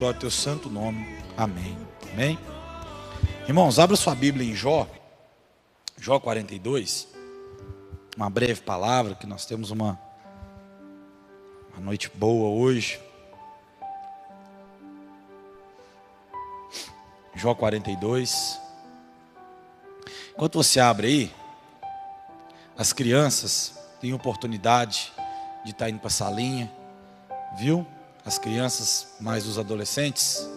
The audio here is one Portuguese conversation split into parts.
Glória ao teu santo nome. Amém. Amém. Irmãos, abra sua Bíblia em Jó 42. Uma breve palavra, que nós temos uma noite boa hoje. Jó 42. Enquanto você abre aí, as crianças têm oportunidade de estar indo para a salinha, viu? As crianças, mais os adolescentes.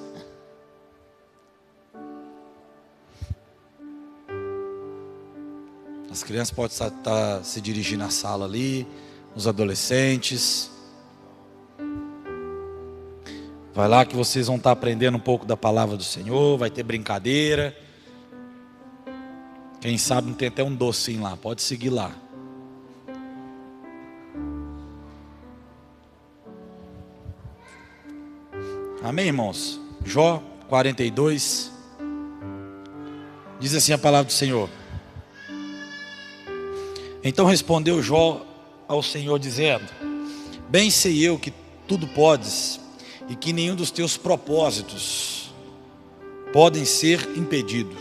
As crianças podem estar se dirigindo à sala ali, os adolescentes. Vai lá que vocês vão estar aprendendo um pouco da palavra do Senhor, vai ter brincadeira. Quem sabe não tem até um docinho lá, pode seguir lá. Amém, irmãos? Jó 42, diz assim a palavra do Senhor. Então respondeu Jó ao Senhor dizendo: bem sei eu que tudo podes, e que nenhum dos teus propósitos podem ser impedido.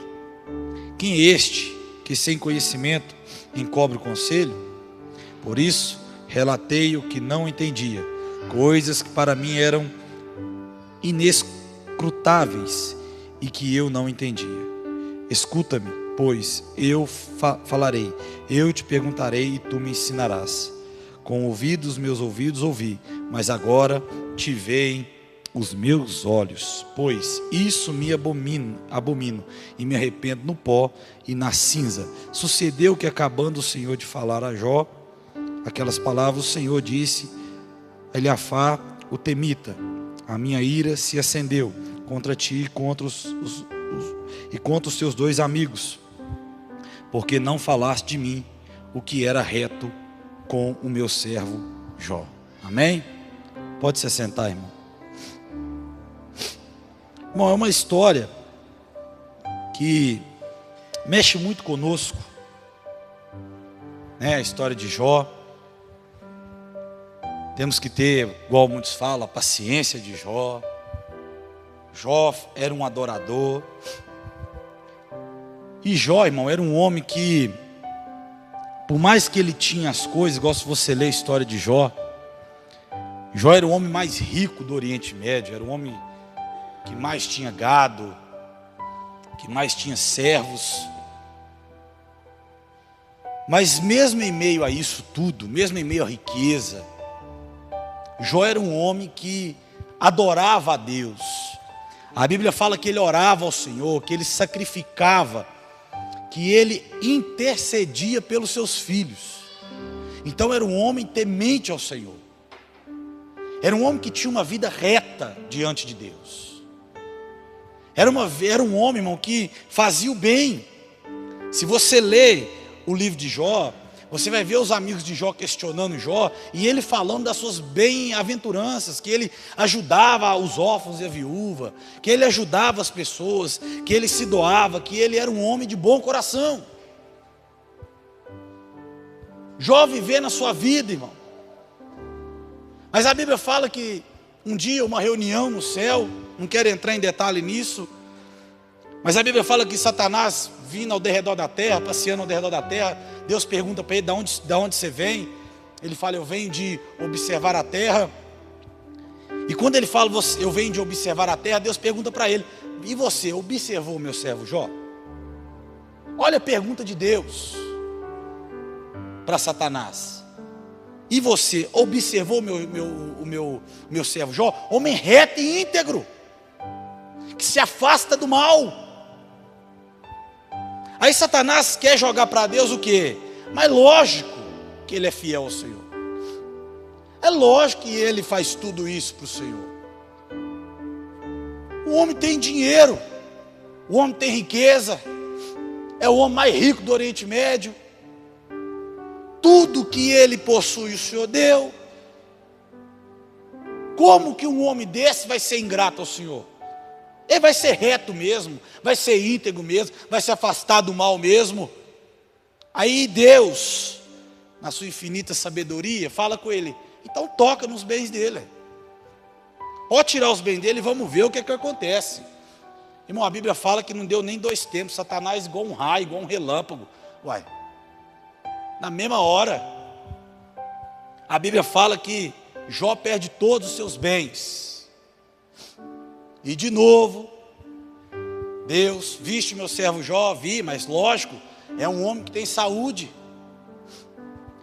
Quem é este que sem conhecimento encobre o conselho? Por isso relatei o que não entendia, coisas que para mim eram inescrutáveis e que eu não entendia. Escuta-me, pois eu falarei, eu te perguntarei e tu me ensinarás. Com ouvidos meus ouvidos ouvi, mas agora te veem os meus olhos, pois isso me abomino e me arrependo no pó e na cinza. Sucedeu que, acabando o Senhor de falar a Jó aquelas palavras, o Senhor disse a Eliafá o temita: a minha ira se acendeu contra ti e contra os teus dois amigos, porque não falaste de mim o que era reto com o meu servo Jó. Amém? Pode se assentar, irmão. Bom, é uma história que mexe muito conosco, né? A história de Jó. Temos que ter, igual muitos falam, a paciência de Jó. Jó era um adorador. E Jó, irmão, era um homem que, por mais que ele tinha as coisas, igual se você ler a história de Jó, Jó era o homem mais rico do Oriente Médio, era o homem que mais tinha gado, que mais tinha servos. Mas mesmo em meio a isso tudo, mesmo em meio à riqueza, Jó era um homem que adorava a Deus. A Bíblia fala que ele orava ao Senhor, que ele sacrificava, que ele intercedia pelos seus filhos. Então era um homem temente ao Senhor. Era um homem que tinha uma vida reta diante de Deus. Era um homem, irmão, que fazia o bem. Se você lê o livro de Jó, você vai ver os amigos de Jó questionando Jó, e ele falando das suas bem-aventuranças, que ele ajudava os órfãos e a viúva, que ele ajudava as pessoas, que ele se doava, que ele era um homem de bom coração. Jó vivendo a sua vida, irmão. Mas a Bíblia fala que um dia, uma reunião no céu, não quero entrar em detalhe nisso, mas a Bíblia fala que Satanás, vindo ao derredor da terra, passeando ao derredor da terra, Deus pergunta para ele: de onde você vem? Ele fala: eu venho de observar a terra. E quando ele fala: eu venho de observar a terra, Deus pergunta para ele: e você observou o meu servo Jó? Olha a pergunta de Deus para Satanás: e você observou o meu servo Jó? Homem reto e íntegro, que se afasta do mal. Aí Satanás quer jogar para Deus o quê? Mas lógico que ele é fiel ao Senhor. É lógico que ele faz tudo isso para o Senhor. O homem tem dinheiro, o homem tem riqueza, é o homem mais rico do Oriente Médio. Tudo que ele possui, o Senhor deu. Como que um homem desse vai ser ingrato ao Senhor? Ele vai ser reto mesmo, vai ser íntegro mesmo, vai se afastar do mal mesmo. Aí Deus, na sua infinita sabedoria, fala com ele: então toca nos bens dele. pode tirar os bens dele e vamos ver o que acontece. Irmão, a Bíblia fala que não deu nem 2 tempos, Satanás igual um raio, igual um relâmpago. Uai, na mesma hora, a Bíblia fala que Jó perde todos os seus bens. E de novo, Deus, viste meu servo Jó, vi, mas lógico, é um homem que tem saúde.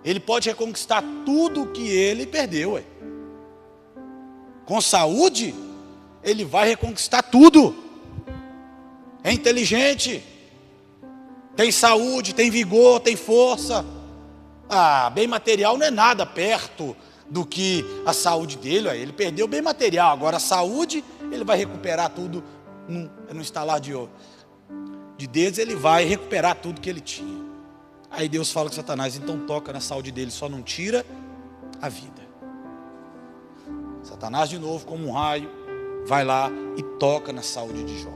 Ele pode reconquistar tudo o que ele perdeu. Ué. Com saúde, ele vai reconquistar tudo. É inteligente, tem saúde, tem vigor, tem força. Bem material não é nada perto do que a saúde dele. Ele perdeu o bem material, agora a saúde, ele vai recuperar tudo no estalar de dedos, ele vai recuperar tudo que ele tinha. Aí Deus fala com Satanás, então toca na saúde dele, só não tira a vida. Satanás de novo, como um raio, vai lá e toca na saúde de Jó.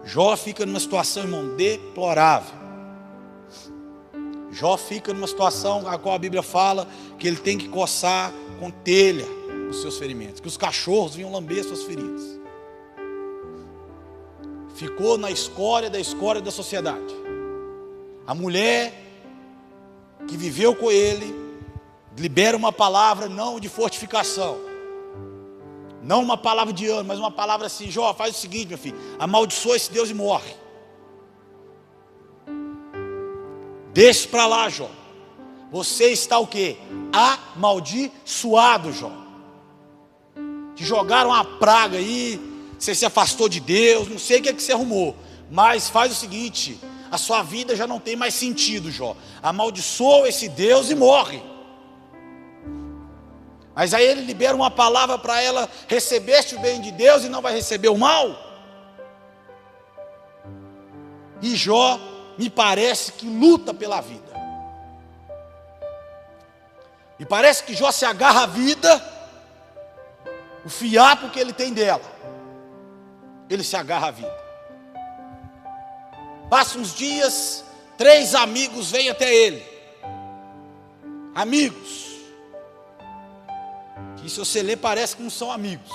Jó fica numa situação, irmão, deplorável. Jó fica numa situação a qual a Bíblia fala que ele tem que coçar com telha os seus ferimentos, que os cachorros vinham lamber suas feridas. Ficou na escória da sociedade. A mulher que viveu com ele libera uma palavra não de fortificação, não uma palavra de ânimo, mas uma palavra assim: Jó, faz o seguinte, meu filho, amaldiçoa esse Deus e morre. Deixa para lá, Jó. Você está o quê? Amaldiçoado, Jó. Te jogaram uma praga aí, você se afastou de Deus, não sei o que você arrumou, mas faz o seguinte: a sua vida já não tem mais sentido, Jó. Amaldiçoa esse Deus e morre. Mas aí ele libera uma palavra para ela: recebeste o bem de Deus e não vai receber o mal. E Jó, me parece que luta pela vida. Me parece que Jó se agarra à vida, o fiapo que ele tem dela, ele se agarra à vida. Passa uns dias, 3 amigos vêm até ele. Amigos, que se você ler parece que não são amigos.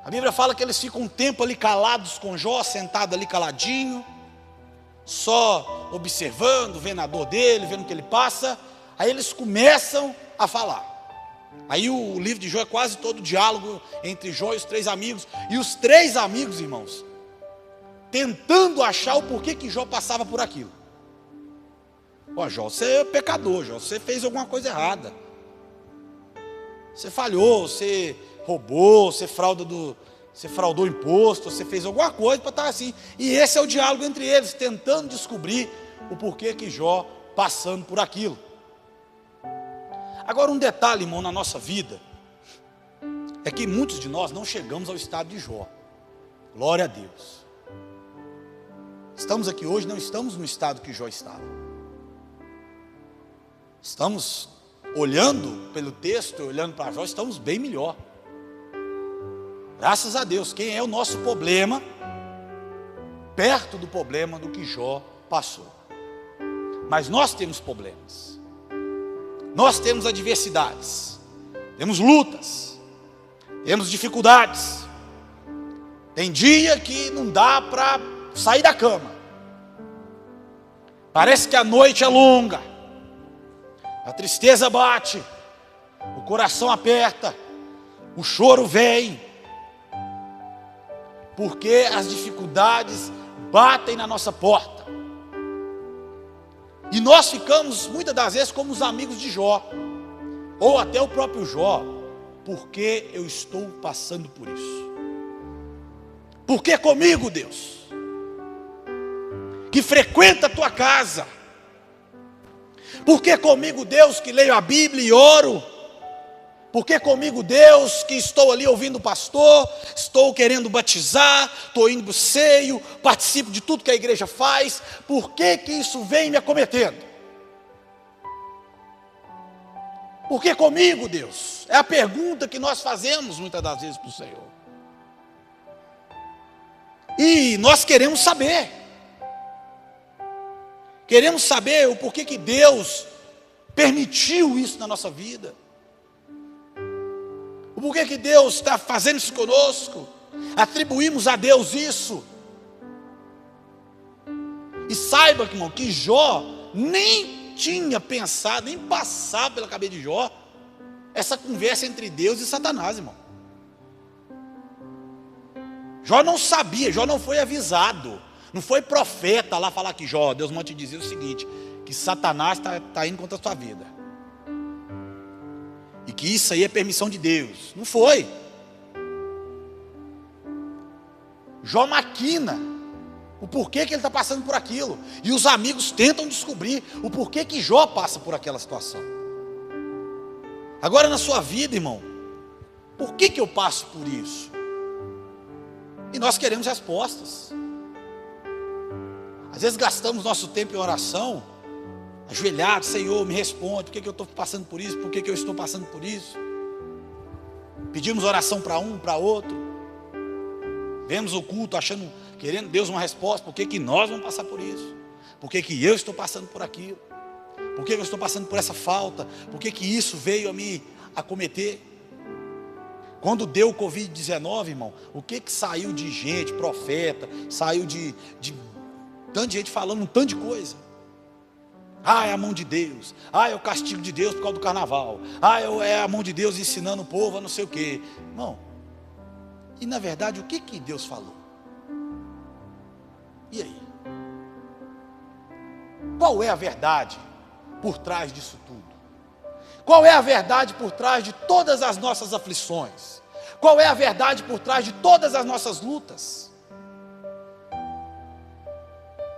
A Bíblia fala que eles ficam um tempo ali calados com Jó, sentado ali caladinho, só observando, vendo a dor dele, vendo o que ele passa. Aí eles começam a falar. Aí o livro de Jó é quase todo diálogo entre Jó e os 3 amigos. E os 3 amigos, irmãos, tentando achar o porquê que Jó passava por aquilo. Ó, Jó, você é pecador, Jó, você fez alguma coisa errada. Você falhou, você roubou, você fraudou imposto, você fez alguma coisa para estar assim. E esse é o diálogo entre eles, tentando descobrir o porquê que Jó passando por aquilo. Agora um detalhe, irmão, na nossa vida, é que muitos de nós não chegamos ao estado de Jó. Glória a Deus. Estamos aqui hoje, não estamos no estado que Jó estava. Estamos olhando pelo texto, olhando para Jó, estamos bem melhor. Graças a Deus. Quem é o nosso problema? Perto do problema do que Jó passou. Mas nós temos problemas. Nós temos adversidades. Temos lutas. Temos dificuldades. Tem dia que não dá para sair da cama. Parece que a noite é longa. A tristeza bate. O coração aperta. O choro vem. Porque as dificuldades batem na nossa porta. E nós ficamos muitas das vezes como os amigos de Jó, ou até o próprio Jó. Porque eu estou passando por isso? Por que comigo, Deus? Que frequenta a tua casa. Por que comigo, Deus, que leio a Bíblia e oro? Por que comigo, Deus, que estou ali ouvindo o pastor, estou querendo batizar, estou indo para o ceio, participo de tudo que a igreja faz? Por que que isso vem me acometendo? Por que comigo, Deus? É a pergunta que nós fazemos muitas das vezes para o Senhor. E nós queremos saber. Queremos saber o porquê que Deus permitiu isso na nossa vida. Por que que Deus está fazendo isso conosco? Atribuímos a Deus isso. E saiba, irmão, que Jó nem tinha pensado, nem passava pela cabeça de Jó essa conversa entre Deus e Satanás, irmão. Jó não sabia, Jó não foi avisado, não foi profeta lá falar que Jó, Deus manda te dizer o seguinte, que Satanás está indo contra a sua vida. E que isso aí é permissão de Deus. Não foi. Jó maquina o porquê que ele está passando por aquilo. E os amigos tentam descobrir o porquê que Jó passa por aquela situação. Agora na sua vida, irmão, por que que eu passo por isso? E nós queremos respostas. Às vezes gastamos nosso tempo em oração, ajoelhado, Senhor, me responde, por que que eu estou passando por isso? Por que que eu estou passando por isso? Pedimos oração para um, para outro. Vemos o culto achando, querendo Deus uma resposta, por que que nós vamos passar por isso? Por que que eu estou passando por aquilo? Por que que eu estou passando por essa falta? Por que que isso veio a me acometer? Quando deu o Covid-19, irmão, o que que saiu de gente, profeta, saiu de tanta gente falando um tanto de coisa. Ah, é a mão de Deus. Ah, é o castigo de Deus por causa do carnaval. Ah, é a mão de Deus ensinando o povo a não sei o quê. Irmão, e na verdade o que que Deus falou? E aí? Qual é a verdade por trás disso tudo? Qual é a verdade por trás de todas as nossas aflições? Qual é a verdade por trás de todas as nossas lutas?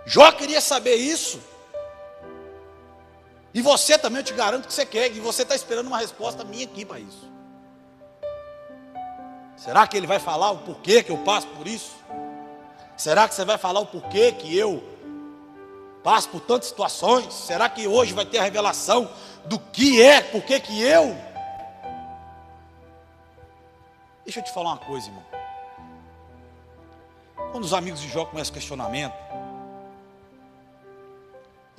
Jó queria saber isso. E você também, eu te garanto que você quer. E você está esperando uma resposta minha aqui para isso. Será que ele vai falar o porquê que eu passo por isso? Será que você vai falar o porquê que eu passo por tantas situações? Será que hoje vai ter a revelação do que é, porquê que eu? Deixa eu te falar uma coisa, irmão. Quando os amigos de Jó começam o questionamento,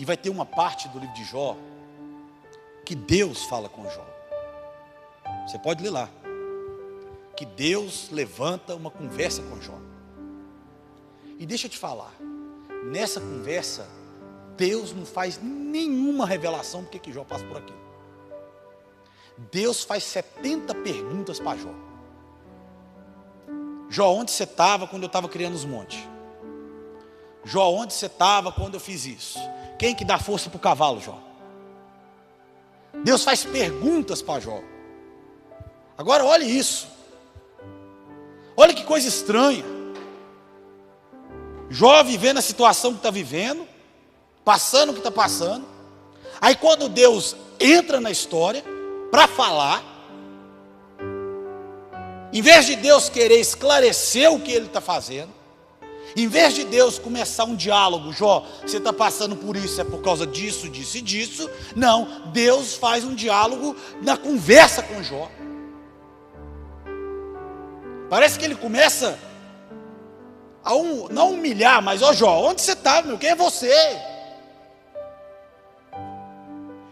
e vai ter uma parte do livro de Jó que Deus fala com Jó. Você pode ler lá. Que Deus levanta uma conversa com Jó. E deixa eu te falar, nessa conversa, Deus não faz nenhuma revelação do que Jó passa por aquilo. Deus faz 70 perguntas para Jó. Jó, onde você estava quando eu estava criando os montes? Jó, onde você estava quando eu fiz isso? Quem que dá força para o cavalo, Jó? Deus faz perguntas para Jó. Agora olhe isso. Olha que coisa estranha. Jó vivendo a situação que está vivendo, passando o que está passando. Aí quando Deus entra na história para falar, em vez de Deus querer esclarecer o que ele está fazendo, em vez de Deus começar um diálogo, Jó, você está passando por isso, é por causa disso, disso e disso. Não, Deus faz um diálogo na conversa com Jó. Parece que ele começa a não humilhar, mas ó Jó, onde você está, meu? Quem é você?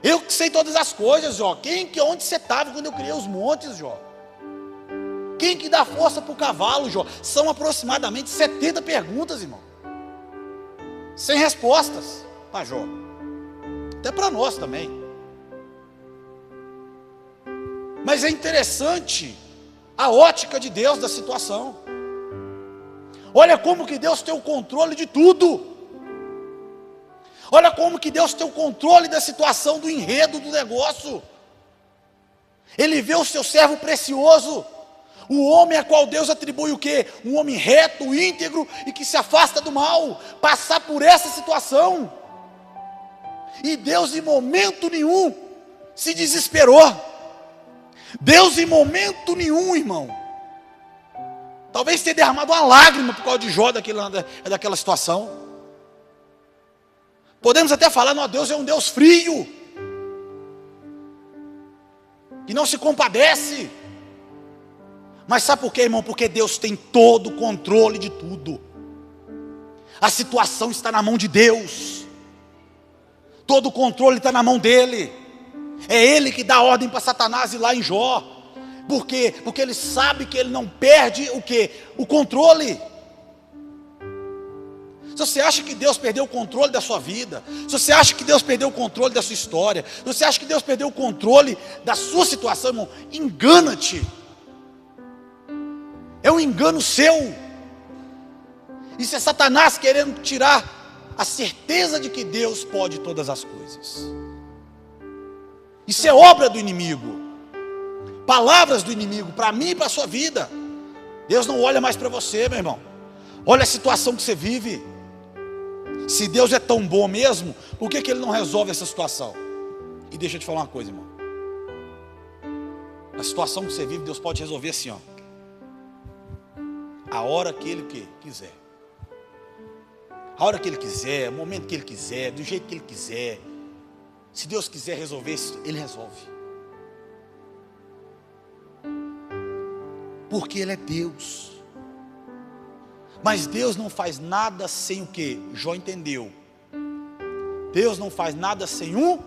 Eu que sei todas as coisas, Jó. Onde você estava quando eu criei os montes, Jó? Quem que dá força para o cavalo, Jó? São aproximadamente 70 perguntas, irmão. Sem respostas para Jó. Até para nós também. Mas é interessante a ótica de Deus da situação. Olha como que Deus tem o controle de tudo. Olha como que Deus tem o controle da situação, do enredo, do negócio. Ele vê o seu servo precioso, o homem a qual Deus atribui o quê? Um homem reto, íntegro e que se afasta do mal, passar por essa situação. E Deus em momento nenhum se desesperou. Deus em momento nenhum, irmão, talvez tenha derramado uma lágrima por causa de Jó daquela situação. Podemos até falar, não, Deus é um Deus frio, que não se compadece. Mas sabe por quê, irmão? Porque Deus tem todo o controle de tudo. A situação está na mão de Deus. Todo o controle está na mão dele. É ele que dá ordem para Satanás ir lá em Jó. Por quê? Porque ele sabe que ele não perde o quê? O controle. Se você acha que Deus perdeu o controle da sua vida, se você acha que Deus perdeu o controle da sua história, se você acha que Deus perdeu o controle da sua situação, irmão, engana-te. É um engano seu. Isso é Satanás querendo tirar a certeza de que Deus pode todas as coisas. Isso é obra do inimigo. Palavras do inimigo para mim e para a sua vida. Deus não olha mais para você, meu irmão. Olha a situação que você vive. Se Deus é tão bom mesmo, por que Ele não resolve essa situação? E deixa eu te falar uma coisa, irmão. A situação que você vive, Deus pode resolver assim, ó. A hora que Ele quiser. A hora que Ele quiser, o momento que Ele quiser, do jeito que Ele quiser. Se Deus quiser resolver isso, Ele resolve. Porque Ele é Deus. Mas Deus não faz nada sem o que? Jó entendeu. Deus não faz nada sem um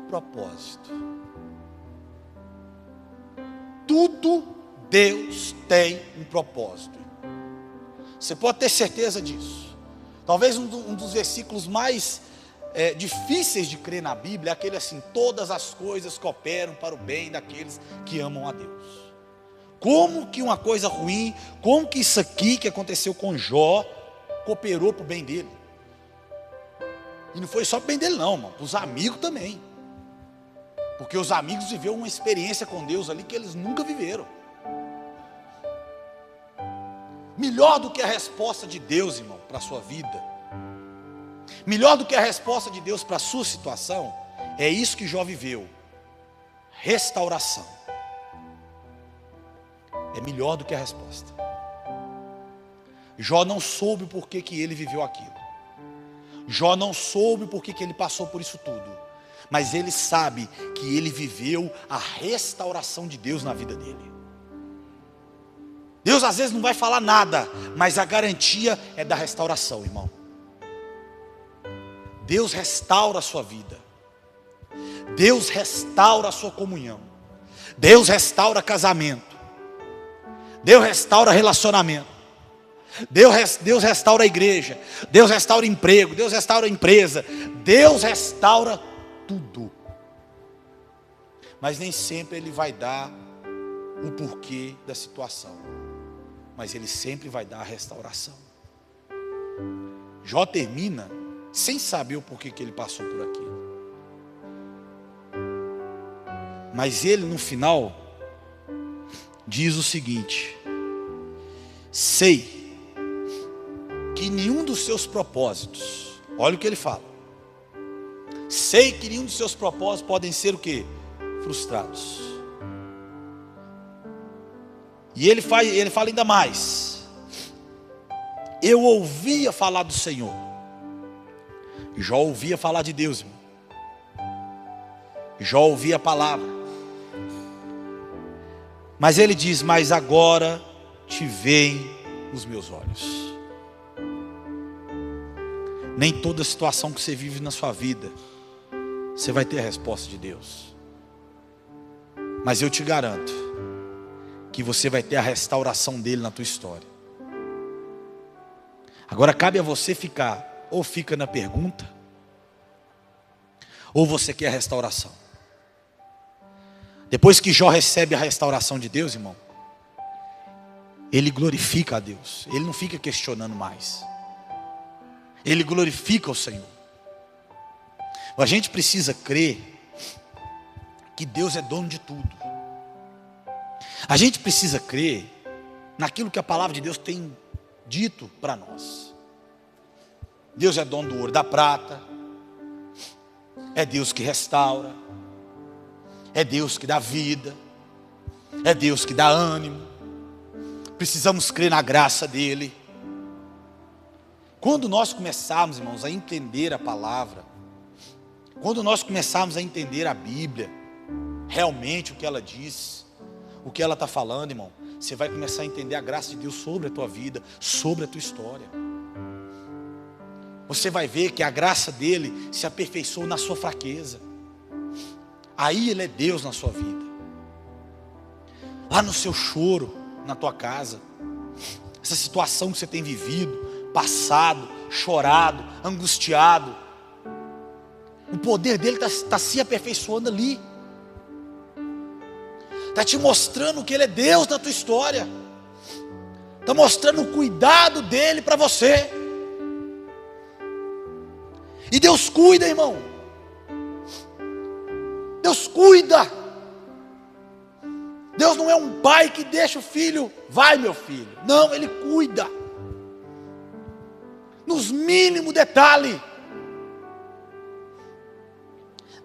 propósito. Tudo Deus tem um propósito. Você pode ter certeza disso. Talvez um dos versículos mais difíceis de crer na Bíblia é aquele assim: todas as coisas cooperam para o bem daqueles que amam a Deus. Como que uma coisa ruim, como que isso aqui que aconteceu com Jó cooperou para o bem dele? E não foi só para o bem dele não, irmão, para os amigos também. Porque os amigos viveram uma experiência com Deus ali que eles nunca viveram. Melhor do que a resposta de Deus, irmão, para a sua vida, melhor do que a resposta de Deus para a sua situação, é isso que Jó viveu: restauração. É melhor do que a resposta. Jó não soube por que ele viveu aquilo. Jó não soube por que ele passou por isso tudo. Mas ele sabe que ele viveu a restauração de Deus na vida dele. Deus às vezes não vai falar nada, mas a garantia é da restauração, irmão. Deus restaura a sua vida. Deus restaura a sua comunhão. Deus restaura casamento. Deus restaura relacionamento. Deus restaura a igreja. Deus restaura emprego. Deus restaura a empresa. Deus restaura tudo. Mas nem sempre Ele vai dar o porquê da situação. Mas Ele sempre vai dar a restauração. Jó termina sem saber o porquê que ele passou por aquilo. Mas ele no final diz o seguinte: sei que nenhum dos seus propósitos, olha o que ele fala, sei que nenhum dos seus propósitos podem ser o quê? Frustrados. E ele fala ainda mais: eu ouvia falar do Senhor. Jó ouvia falar de Deus, irmão. Jó ouvia a palavra. Mas ele diz: mas agora te veem os meus olhos. Nem toda situação que você vive na sua vida você vai ter a resposta de Deus. Mas eu te garanto que você vai ter a restauração dele na tua história. Agora cabe a você ficar, ou fica na pergunta, ou você quer a restauração. Depois que Jó recebe a restauração de Deus, irmão, ele glorifica a Deus. Ele não fica questionando mais. Ele glorifica o Senhor. A gente precisa crer que Deus é dono de tudo. A gente precisa crer naquilo que a palavra de Deus tem dito para nós. Deus é dono do ouro e da prata. É Deus que restaura. É Deus que dá vida. É Deus que dá ânimo. Precisamos crer na graça dele. Quando nós começarmos, irmãos, a entender a palavra, quando nós começarmos a entender a Bíblia, realmente o que ela diz, o que ela está falando, irmão, você vai começar a entender a graça de Deus sobre a tua vida, sobre a tua história. Você vai ver que a graça dele se aperfeiçoou na sua fraqueza. Aí ele é Deus na sua vida. lá no seu choro, na tua casa, essa situação que você tem vivido, passado, chorado, angustiado, o poder dele está se aperfeiçoando ali, está te mostrando que ele é Deus na tua história, está mostrando o cuidado dele para você. E Deus cuida, irmão. Deus cuida. Deus não é um pai que deixa o filho, vai meu filho. Não, Ele cuida. Nos mínimos detalhes.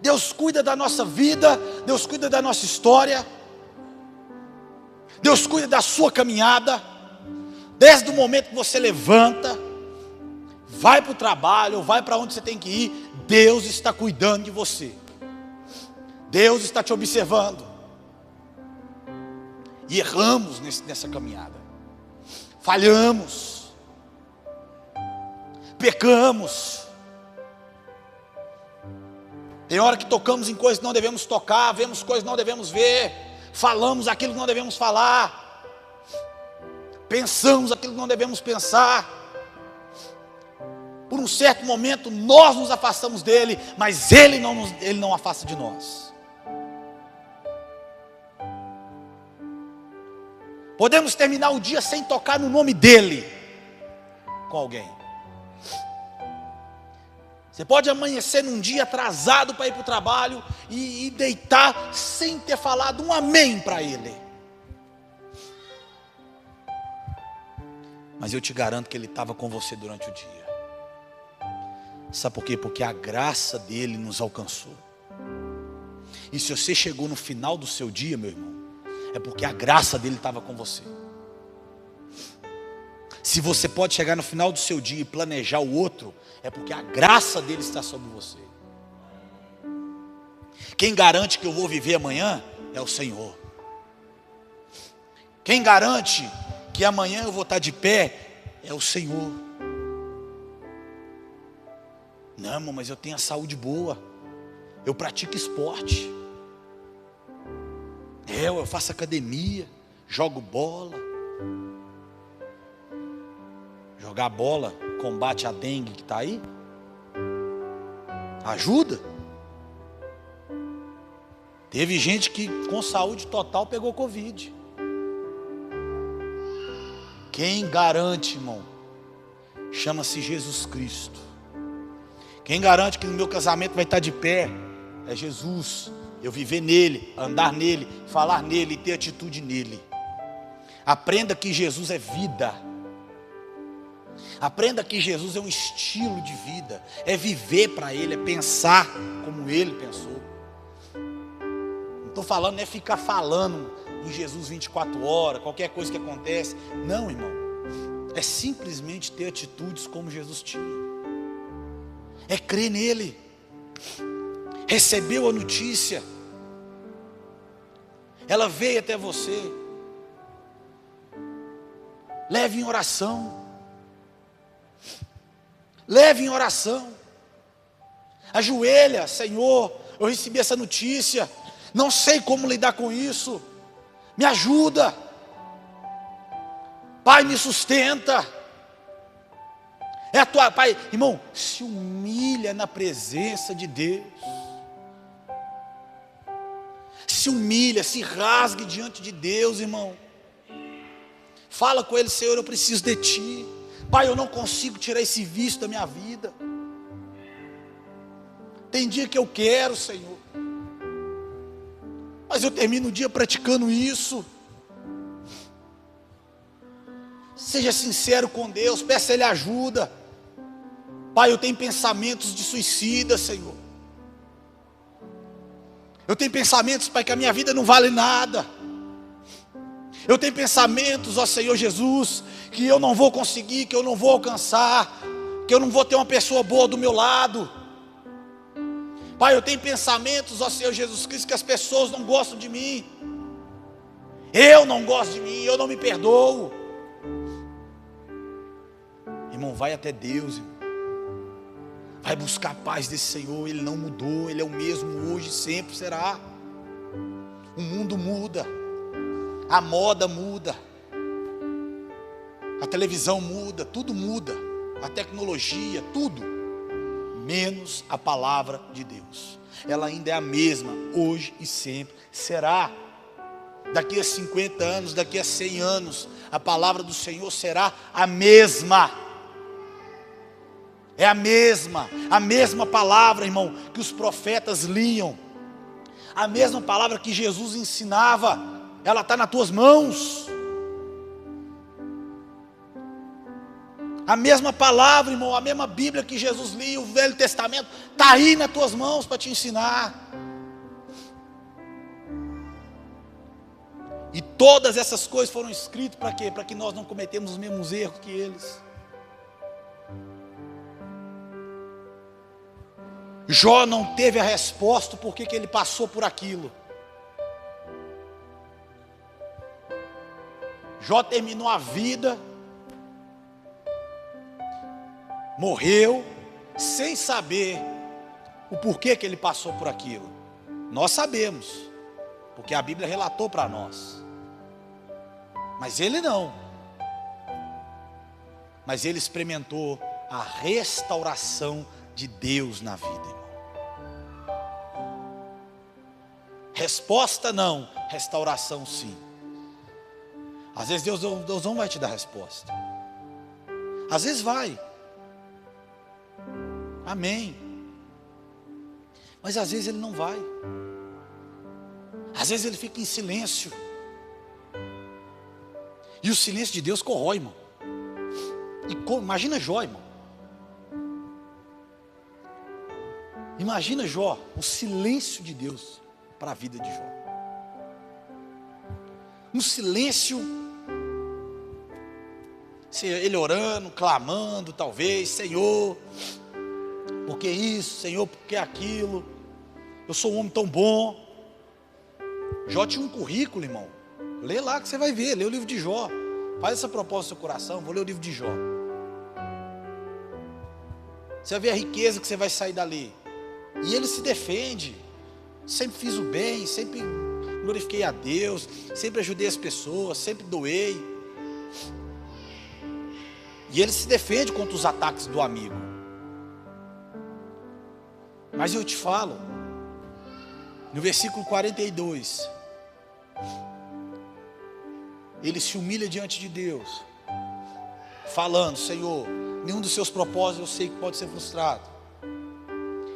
Deus cuida da nossa vida, Deus cuida da nossa história. Deus cuida da sua caminhada. Desde o momento que você levanta, vai para o trabalho, ou vai para onde você tem que ir, Deus está cuidando de você. Deus está te observando. E erramos nessa caminhada. Falhamos. Pecamos. Tem hora que tocamos em coisas que não devemos tocar, vemos coisas que não devemos ver, falamos aquilo que não devemos falar, pensamos aquilo que não devemos pensar. Por um certo momento nós nos afastamos dele, mas ele não afasta de nós. Podemos terminar o dia sem tocar no nome dele com alguém. Você pode amanhecer num dia atrasado para ir para o trabalho e deitar sem ter falado um amém para ele. Mas eu te garanto que ele estava com você durante o dia. Sabe por quê? Porque a graça dele nos alcançou. E se você chegou no final do seu dia, meu irmão, é porque a graça dele estava com você. Se você pode chegar no final do seu dia e planejar o outro, é porque a graça dele está sobre você. Quem garante que eu vou viver amanhã é o Senhor. Quem garante que amanhã eu vou estar de pé é o Senhor. Não, irmão, mas eu tenho a saúde boa, eu pratico esporte, eu faço academia, jogo bola. Jogar bola combate a dengue que está aí? Ajuda? Teve gente que com saúde total pegou Covid. Quem garante, irmão, chama-se Jesus Cristo. Quem garante que no meu casamento vai estar de pé é Jesus. Eu viver nele, andar nele, falar nele e ter atitude nele. Aprenda que Jesus é vida. Aprenda que Jesus é um estilo de vida. É viver para ele, é pensar como ele pensou. Não estou falando, não é ficar falando em Jesus 24 horas, qualquer coisa que acontece. Não, irmão. É simplesmente ter atitudes como Jesus tinha. É crer nele. Recebeu a notícia. Ela veio até você. Leve em oração. Leve em oração. Ajoelha, Senhor, eu recebi essa notícia. Não sei como lidar com isso. Me ajuda. Pai, me sustenta. É a tua, Pai, irmão, se humilha na presença de Deus. Se humilha, se rasgue diante de Deus, irmão. Fala com ele, Senhor, eu preciso de ti. Pai, eu não consigo tirar esse vício da minha vida. Tem dia que eu quero, Senhor, mas eu termino o dia praticando isso. Seja sincero com Deus, peça Ele ajuda. Pai, eu tenho pensamentos de suicida, Senhor. Eu tenho pensamentos, Pai, que a minha vida não vale nada. Eu tenho pensamentos, ó Senhor Jesus, que eu não vou conseguir, que eu não vou alcançar, que eu não vou ter uma pessoa boa do meu lado. Pai, eu tenho pensamentos, ó Senhor Jesus Cristo, que as pessoas não gostam de mim. Eu não gosto de mim, eu não me perdoo. Irmão, vai até Deus, irmão. Vai buscar a paz desse Senhor. Ele não mudou, Ele é o mesmo hoje, sempre será. O mundo muda, A moda muda, a televisão muda, tudo muda, a tecnologia, tudo, menos a palavra de Deus. Ela ainda é a mesma, hoje e sempre será. Daqui a 50 anos, daqui a 100 anos, a palavra do Senhor será a mesma. É a mesma palavra, irmão, que os profetas liam, a mesma palavra que Jesus ensinava, ela está nas tuas mãos. A mesma palavra, irmão, a mesma Bíblia que Jesus lia, o Velho Testamento, está aí nas tuas mãos para te ensinar. E todas essas coisas foram escritas para quê? Para que nós não cometemos os mesmos erros que eles. Jó não teve a resposta por que ele passou por aquilo. Jó terminou a vida, morreu, sem saber o porquê que ele passou por aquilo. Nós sabemos, porque a Bíblia relatou para nós. Mas ele não. Mas ele experimentou a restauração de Deus na vida, irmão. Resposta não, restauração sim. Às vezes Deus não vai te dar resposta. Às vezes vai. Amém. Mas às vezes Ele não vai. Às vezes Ele fica em silêncio. E o silêncio de Deus corrói, irmão. Imagina Jó, irmão. Imagina Jó, o silêncio de Deus para a vida de Jó. Um silêncio, ele orando, clamando, talvez, Senhor, por que isso, Senhor, por que aquilo? Eu sou um homem tão bom. Jó tinha um currículo, irmão. Lê lá que você vai ver, lê o livro de Jó. Faz essa proposta no seu coração, vou ler o livro de Jó. Você vai ver a riqueza que você vai sair dali. E ele se defende. Sempre fiz o bem, sempre glorifiquei a Deus, sempre ajudei as pessoas, sempre doei. E ele se defende contra os ataques do amigo. Mas eu te falo, no versículo 42, ele se humilha diante de Deus, falando: Senhor, nenhum dos seus propósitos eu sei que pode ser frustrado.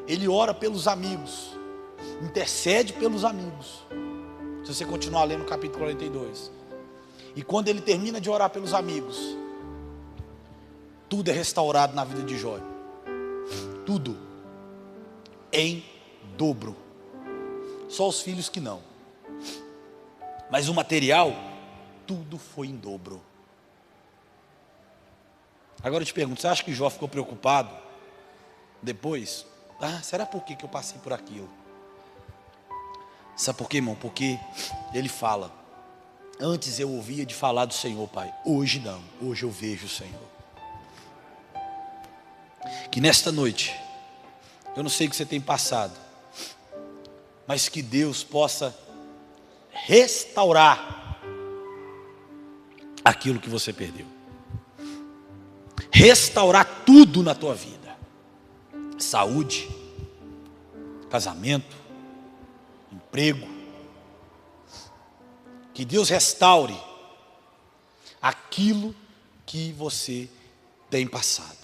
Ele ora pelos amigos, intercede pelos amigos. Se você continuar lendo o capítulo 42. E quando ele termina de orar pelos amigos, tudo é restaurado na vida de Jó. Tudo. Em dobro. Só os filhos que não. Mas o material, tudo foi em dobro. Agora eu te pergunto, você acha que Jó ficou preocupado depois? Será por que eu passei por aquilo? Sabe por quê, irmão? Porque ele fala: antes eu ouvia de falar do Senhor, Pai. Hoje não, hoje eu vejo o Senhor. Que nesta noite, eu não sei o que você tem passado, mas que Deus possa restaurar aquilo que você perdeu. Restaurar tudo na tua vida. Saúde, casamento, emprego. Que Deus restaure aquilo que você tem passado.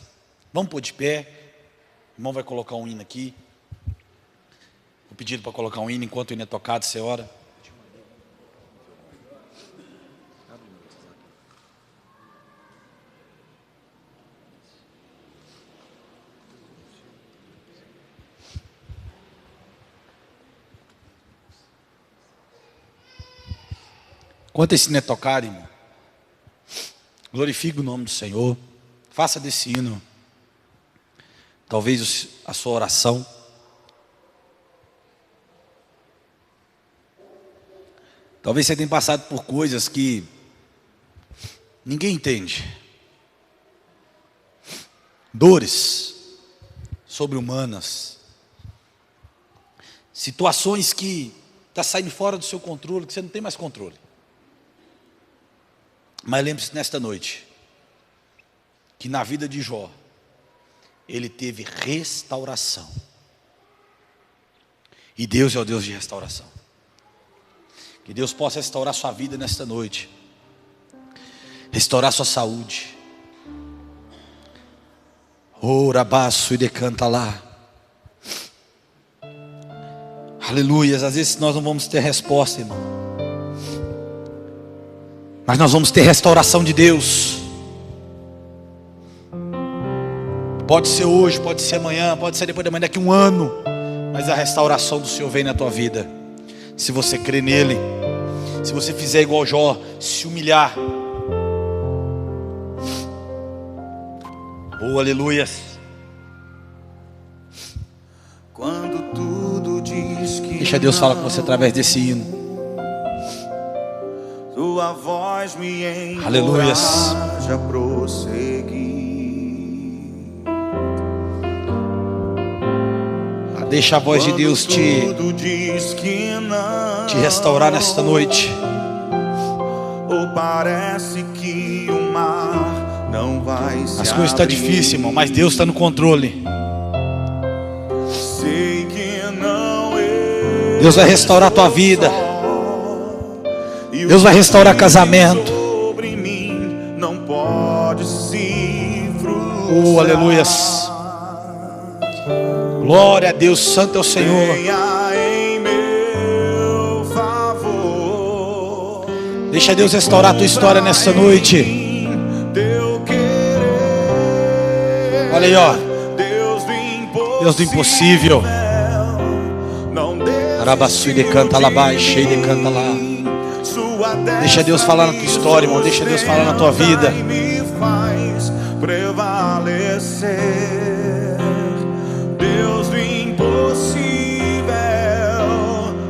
Vamos pôr de pé. O irmão vai colocar um hino aqui. Vou pedir para colocar um hino enquanto o hino é tocado, você ora. Enquanto esse hino é tocado, irmão, glorifique o nome do Senhor. Faça desse hino talvez a sua oração. Talvez você tenha passado por coisas que ninguém entende. Dores sobre-humanas. Situações que estão saindo fora do seu controle, que você não tem mais controle. Mas lembre-se nesta noite, que na vida de Jó, ele teve restauração. E Deus é o Deus de restauração. Que Deus possa restaurar sua vida nesta noite. Restaurar sua saúde. Ora baço e decanta lá. Aleluias. Às vezes nós não vamos ter resposta, irmão, mas nós vamos ter restauração de Deus. Pode ser hoje, pode ser amanhã, pode ser depois da manhã, daqui a um ano, mas a restauração do Senhor vem na tua vida. Se você crê nele, se você fizer igual Jó, se humilhar. Oh, aleluias. Quando tudo diz que deixa Deus falar com você através desse hino. Tua voz me Aleluias. encoraja a prosseguir. Deixa a voz de Deus te restaurar nesta noite. Ou parece que o mar não vai se As coisas estão difíceis, irmão, mas Deus está no controle. Sei que não Deus vai restaurar a tua vida. Deus vai restaurar casamento. sobre mim não pode se frustrar. Oh, aleluias. Glória a Deus, santo é o Senhor. Venha em meu favor. Deixa Deus restaurar a tua história nessa noite. Teu querer. Olha aí, ó. Deus do impossível. Arabaçu de canta lá baixo, de canta lá. Deixa Deus falar na tua história, irmão. Deixa Deus falar na tua vida. Me faz prevalecer. Deus do impossível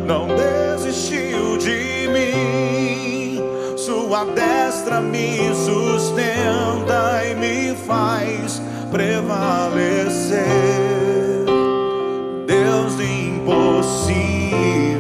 não desistiu de mim. Sua destra me sustenta e me faz prevalecer. Deus do impossível.